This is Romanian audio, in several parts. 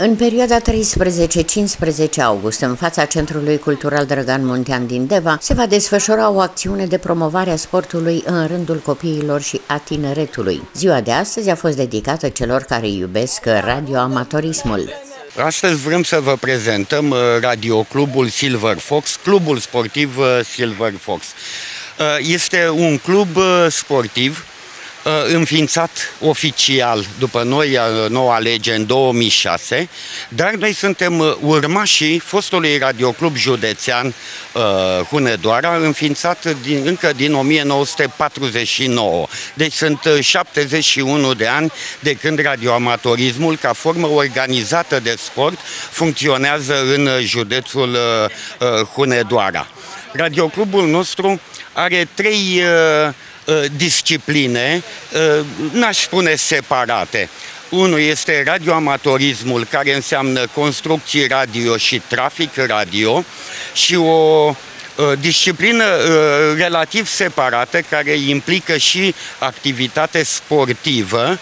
În perioada 13-15 august, în fața Centrului Cultural Drăgan Muntean din Deva, se va desfășura o acțiune de promovare a sportului în rândul copiilor și a tineretului. Ziua de astăzi a fost dedicată celor care iubesc radioamatorismul. Astăzi vrem să vă prezentăm radioclubul Silver Fox, clubul sportiv Silver Fox. Este un club sportiv înființat oficial după noua lege în 2006, dar noi suntem urmașii fostului radioclub județean Hunedoara, înființat încă din 1949. Deci sunt 71 de ani de când radioamatorismul, ca formă organizată de sport, funcționează în județul Hunedoara. Radioclubul nostru are trei discipline, n-aș spune separate. Unul este radioamatorismul, care înseamnă construcții radio și trafic radio, și o disciplină relativ separată care implică și activitate sportivă,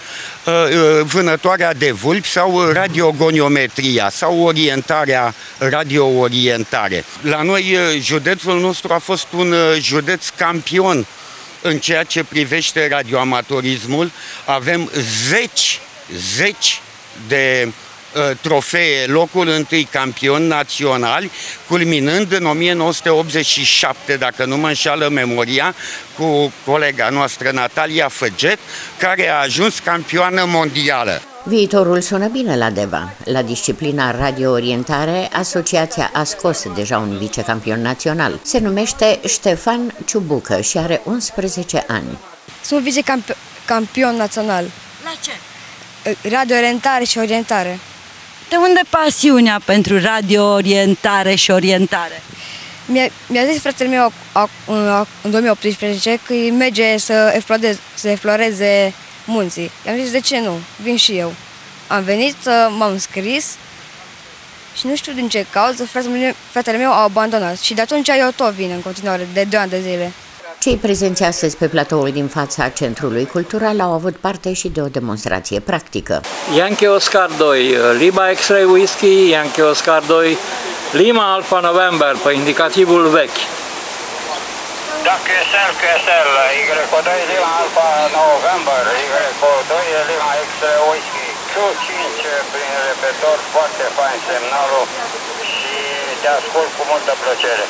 vânătoarea de vulpi sau radiogoniometria sau orientarea, radio-orientare. La noi, județul nostru a fost un județ campion în ceea ce privește radioamatorismul. Avem zeci de trofee, locul întâi campioni naționali, culminând în 1987, dacă nu mă înșală memoria, cu colega noastră Natalia Făget, care a ajuns campioană mondială. Viitorul sună bine la Deva. La disciplina radio-orientare, asociația a scos deja un vicecampion național. Se numește Ștefan Ciubucă și are 11 ani. Sunt vicecampion național. La ce? Radio-orientare și orientare. De unde pasiunea pentru radio-orientare și orientare? Mi-a zis fratele meu în 2018 că îi merge să exploreze munții. I-am zis, de ce nu? Vin și eu. Am venit, m-am înscris și nu știu din ce cauză fratele meu a abandonat. Și de atunci eu tot vin în continuare, de 2 ani de zile. Cei prezenți astăzi pe platoul din fața Centrului Cultural au avut parte și de o demonstrație practică. Yankee Oscar 2, Lima X-Ray Whisky, Yankee Oscar 2, Lima Alpha November, pe indicativul vechi. Da, QSL, Y2 Lima Alpha November, Y2 Lima X-Ray Whisky, Q5 prin repetor, foarte fain semnalul și te ascult cu multă plăcere.